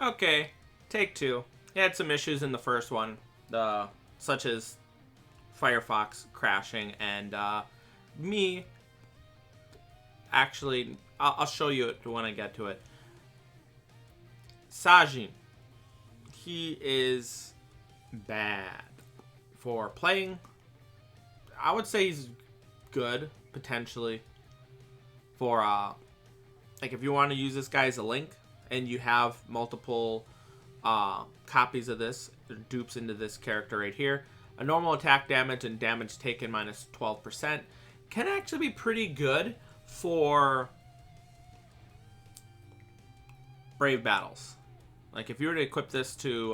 Okay, take two. He had some issues in the first one, such as Firefox crashing, and me actually, I'll show you it when I get to it. Saji, he is bad for playing. I would say he's good potentially for like if you want to use this guy as a link and you have multiple copies of this dupes into this character right here. A normal attack damage and damage taken minus 12% can actually be pretty good for brave battles. Like if you were to equip this to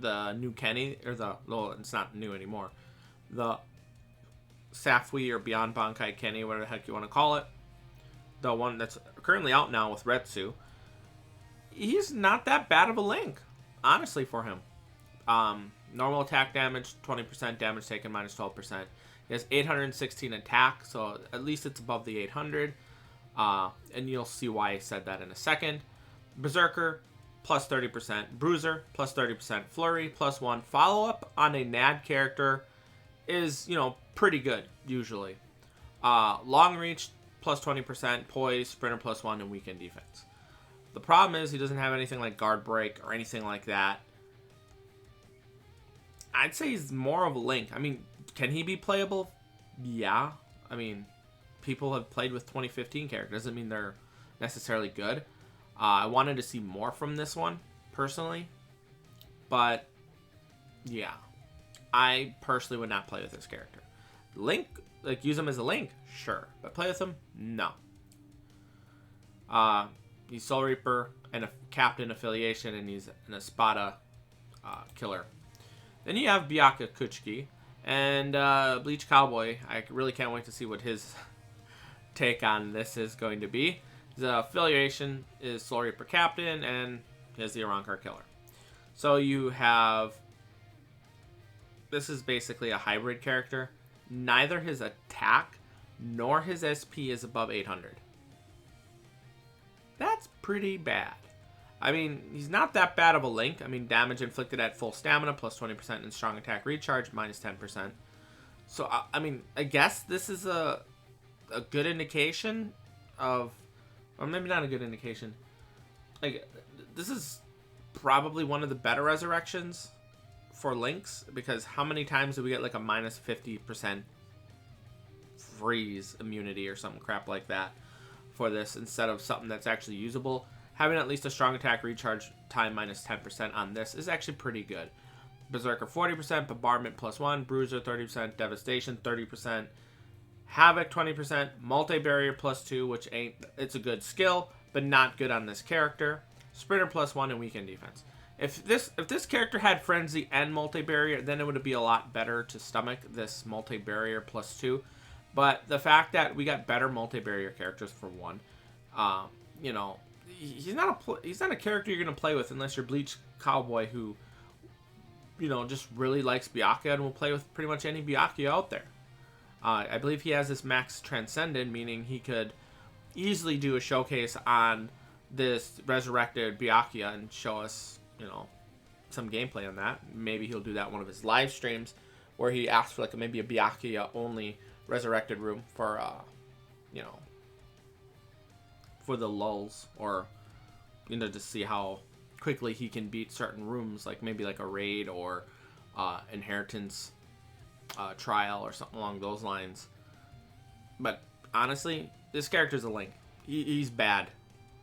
the new Kenny, or well, it's not new anymore, the Safui or Beyond Bankai Kenny, whatever the heck you want to call it, the one that's currently out now with Retsu, he's not that bad of a link, honestly, for him. Normal attack damage, 20%, damage taken minus 12%. He has 816 attack, so at least it's above the 800. And you'll see why I said that in a second. Berserker, plus 30%. Bruiser, plus 30%. Flurry, plus 1. Follow-up on a NAD character is, pretty good, usually. Long reach, plus 20%. Poise, sprinter, plus 1, and weekend defense. The problem is he doesn't have anything like guard break or anything like that. I'd say he's more of a link. I mean, can he be playable? Yeah. I mean, people have played with 2015 characters. Doesn't mean they're necessarily good. I wanted to see more from this one, personally. But, yeah. I personally would not play with this character. Link, use him as a link? Sure. But play with him? No. He's Soul Reaper and a Captain affiliation, and he's an Espada killer. Then you have Byakuya Kuchiki and Bleach Cowboy. I really can't wait to see what his take on this is going to be. His affiliation is Soul Reaper Captain, and he has the Arankar Killer. So you have... This is basically a hybrid character. Neither his attack nor his SP is above 800. That's pretty bad. I mean, he's not that bad of a link. I mean, damage inflicted at full stamina, plus 20%, and strong attack recharge, minus 10%. So, I mean, I guess this is a good indication of... Or maybe not a good indication. Like, this is probably one of the better resurrections for links, because how many times do we get, like, a minus 50% freeze immunity or some crap like that for this, instead of something that's actually usable? Having at least a strong attack recharge time minus 10% on this is actually pretty good. Berserker 40%, Bombardment plus 1, Bruiser 30%, Devastation 30%, Havoc 20%, Multi-Barrier plus 2, which it's a good skill, but not good on this character. Sprinter plus 1, and Weekend Defense. If this character had Frenzy and Multi-Barrier, then it would be a lot better to stomach this Multi-Barrier plus 2. But the fact that we got better Multi-Barrier characters for one, he's not a character you're going to play with unless you're Bleach Cowboy, who, just really likes Byakuya and will play with pretty much any Byakuya out there. I believe he has this max Transcended, meaning he could easily do a showcase on this resurrected Byakuya and show us, some gameplay on that. Maybe he'll do that one of his live streams where he asks for maybe a Byakuya only resurrected room for, for the lulls, or to see how quickly he can beat certain rooms, like maybe like a raid or inheritance trial or something along those lines. But honestly, this character's a link. He's bad.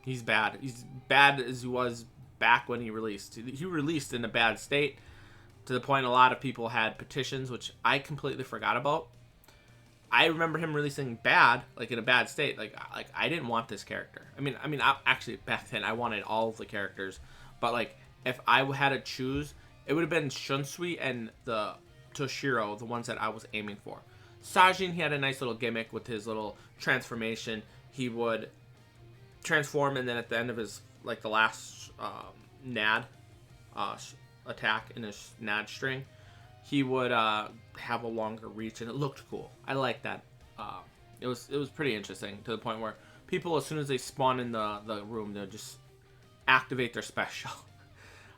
He's bad. He's bad as he was back when he released. He released in a bad state, to the point a lot of people had petitions, which I completely forgot about. I remember him releasing bad, in a bad state. I didn't want this character. Actually, back then, I wanted all of the characters. But, if I had to choose, it would have been Shinsuke and the Toshiro, the ones that I was aiming for. Saji, he had a nice little gimmick with his little transformation. He would transform, and then at the end of his, the last NAD attack in his NAD string, he would have a longer reach, and it looked cool. I like that. It was pretty interesting, to the point where people, as soon as they spawn in the room, they'll just activate their special.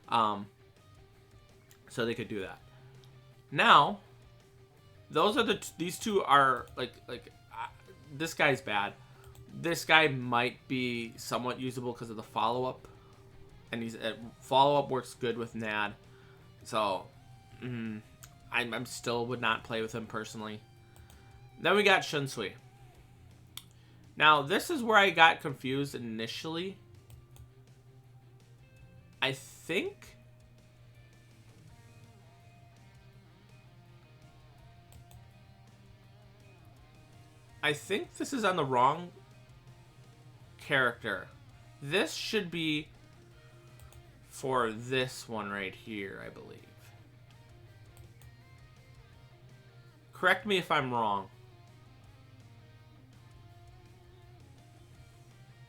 So they could do that. Now, those are these two are like this guy's bad. This guy might be somewhat usable because of the follow-up, and he's follow-up works good with Nad. So I'm still would not play with him personally. Then we got Shinsuke. Now this is where I got confused initially. I think this is on the wrong character. This should be for this one right here, I believe. Correct me if I'm wrong.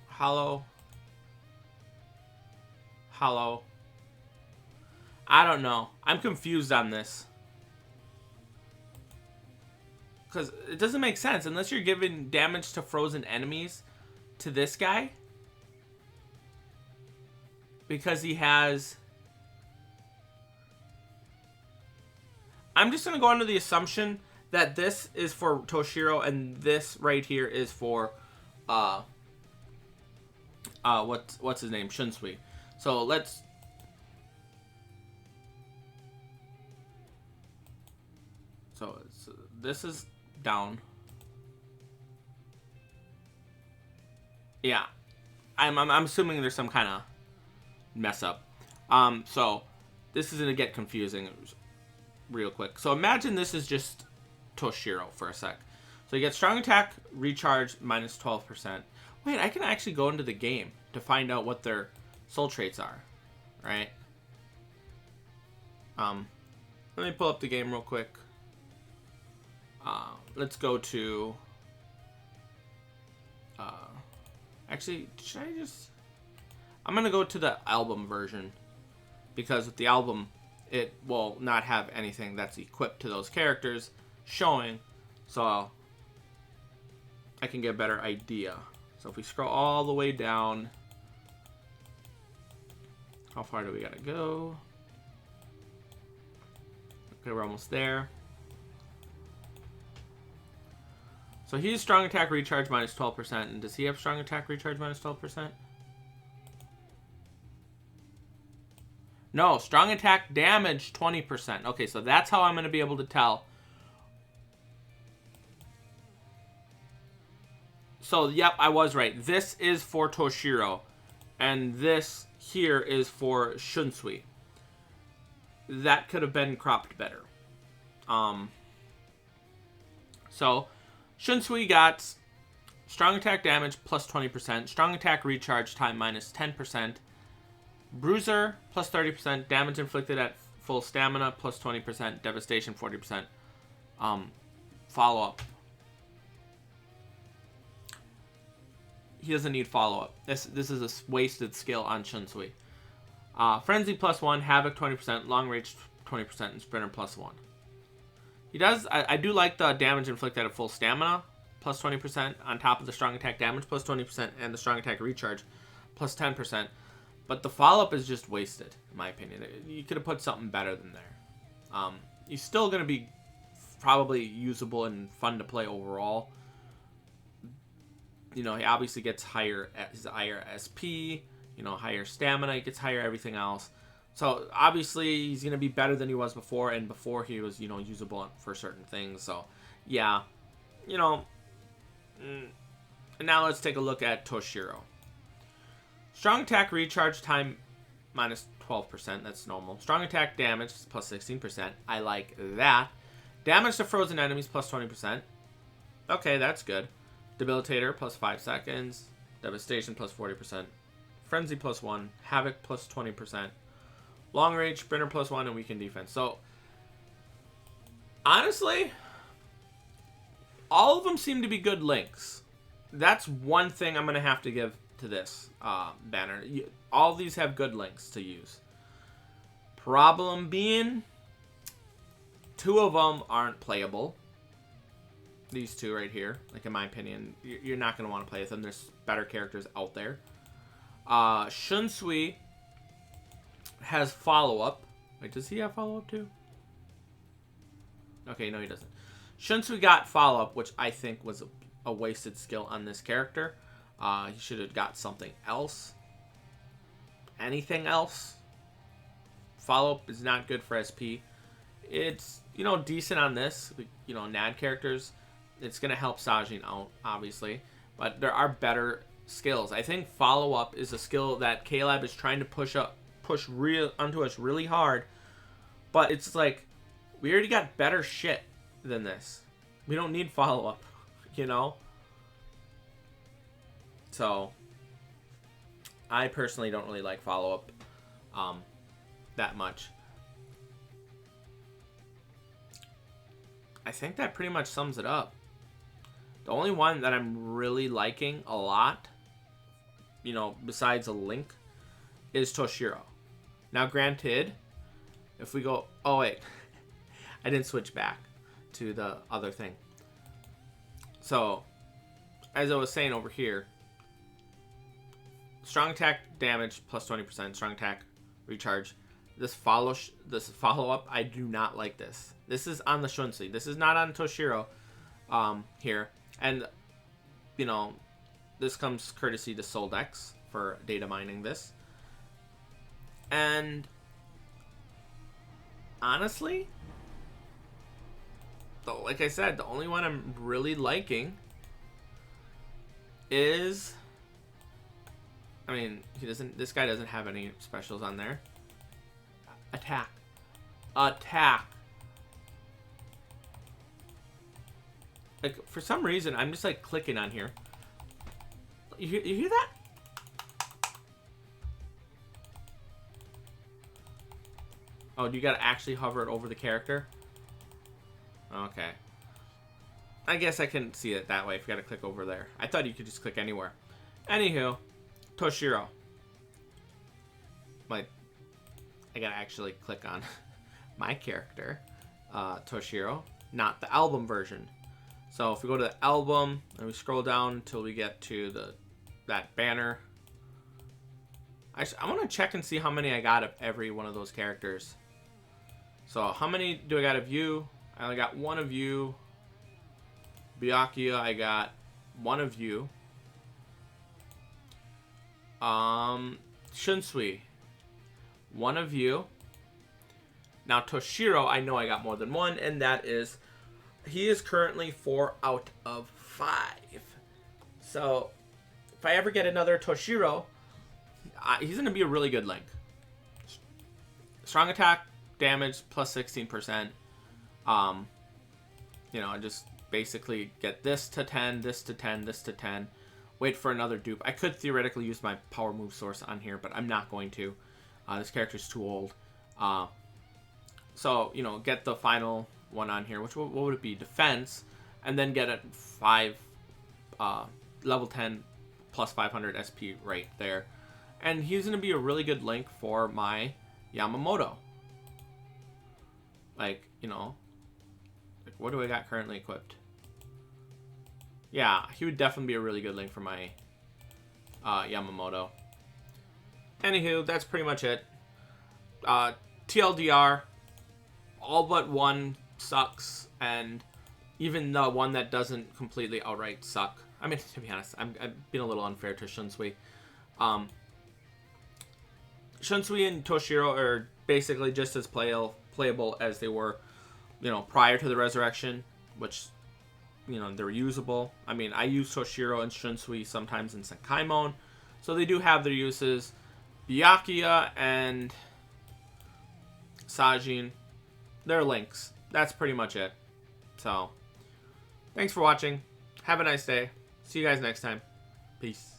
Hello? I don't know. I'm confused on this. Because it doesn't make sense unless you're giving damage to frozen enemies to this guy. Because he has... I'm just going to go under the assumption that this is for Toshiro and this right here is for what's his name? Shinsuke. So let's... So this is down. Yeah. I'm assuming there's some kind of mess up. So this is going to get confusing real quick. So imagine this is just Toshiro for a sec. So you get strong attack, recharge, minus 12%. Wait, I can actually go into the game to find out what their soul traits are, right? Let me pull up the game real quick. Let's go to... actually, should I just... I'm going to go to the album version. Because with the album, it will not have anything that's equipped to those characters showing. So I can get a better idea. So if we scroll all the way down... How far do we got to go? Okay, we're almost there. So he's strong attack recharge minus 12%. And does he have strong attack recharge minus 12%? No, strong attack damage 20%. Okay, so that's how I'm going to be able to tell. So, yep, I was right. This is for Toshiro. And this here is for Shinsuke. That could have been cropped better. So... Shinsuke got strong attack damage plus 20%, strong attack recharge time minus 10%, bruiser plus 30%, damage inflicted at full stamina plus 20%, devastation 40%, follow-up. He doesn't need follow-up. This is a wasted skill on Shinsuke. Frenzy plus 1, havoc 20%, long range 20%, and sprinter plus 1. He does, I do like the damage inflicted at full stamina, plus 20%, on top of the strong attack damage, plus 20%, and the strong attack recharge, plus 10%. But the follow-up is just wasted, in my opinion. You could have put something better than there. He's still going to be probably usable and fun to play overall. You know, he obviously gets higher SP, you know, higher stamina, he gets higher everything else. So, obviously, he's going to be better than he was before, and before he was, you know, usable for certain things. So, yeah, you know, and now let's take a look at Toshiro. Strong attack recharge time minus 12%, that's normal. Strong attack damage plus 16%, I like that. Damage to frozen enemies plus 20%, okay, that's good. Debilitator plus 5 seconds, devastation plus 40%, frenzy plus 1, havoc plus 20%. Long range, sprinter plus 1, and weakened defense. So, honestly, all of them seem to be good links. That's one thing I'm going to have to give to this banner. All of these have good links to use. Problem being, 2 of them aren't playable. These 2 right here, like in my opinion, you're not going to want to play with them. There's better characters out there. Shinsuke has follow-up. Wait, does he have follow-up too? Okay, no he doesn't. Shinsuke got follow-up, which I think was a wasted skill on this character. He should have got something else. Anything else. Follow-up is not good for SP. It's, you know, decent on this. You know, NAD characters. It's going to help Saji out, obviously. But there are better skills. I think follow-up is a skill that K-Lab is trying to push onto us really hard. But it's like, we already got better shit than this. We don't need follow-up, you know? So, I personally don't really like follow-up that much. I think that pretty much sums it up. The only one that I'm really liking a lot, you know, besides a Link, is Toshiro. Now, granted, if we go... Oh, wait. I didn't switch back to the other thing. So, as I was saying over here, strong attack damage plus 20%, strong attack recharge. This follow-up, I do not like this. This is on the Shinsuke. This is not on Toshiro here. And, you know, this comes courtesy to Soldex for data mining this. And, honestly, like I said, the only one I'm really liking is... I mean, this guy doesn't have any specials on there. Attack. Like, for some reason, I'm just, like, clicking on here. You hear that? Oh, you gotta actually hover it over the character? Okay. I guess I can see it that way if you gotta click over there. I thought you could just click anywhere. Anywho, Toshiro. I gotta actually click on my character, Toshiro, not the album version. So if we go to the album and we scroll down until we get to that banner, I want to check and see how many I got of every one of those characters. So how many do I got of you? I only got one of you. Byakuya, I got one of you. Shinsuke, one of you. Now Toshiro, I know I got more than one, and that is, he is currently 4 out of 5. So if I ever get another Toshiro, he's going to be a really good Link. Strong attack, damage, plus 16%. You know, I just basically get this to 10, this to 10, this to 10. Wait for another dupe. I could theoretically use my power move source on here, but I'm not going to. This character's too old. So, you know, get the final one on here, which what would it be? Defense, and then get a 5 level 10 plus 500 SP right there. And he's going to be a really good Link for my Yamamoto. Like, you know, like, what do I got currently equipped? Yeah, he would definitely be a really good Link for my Yamamoto. Anywho, that's pretty much it. TLDR, all but one sucks, and even the one that doesn't completely outright suck. I mean, to be honest, I'm being a little unfair to Shinsuke. Shinsuke and Toshiro are basically just as playable as they were, you know, prior to the Resurrection, which, you know, they're usable. I mean, I use Toshiro and Shinsuke sometimes in Senkaimon, so they do have their uses. Byakuya and Saji, they're Links. That's pretty much it. So, thanks for watching. Have a nice day. See you guys next time. Peace.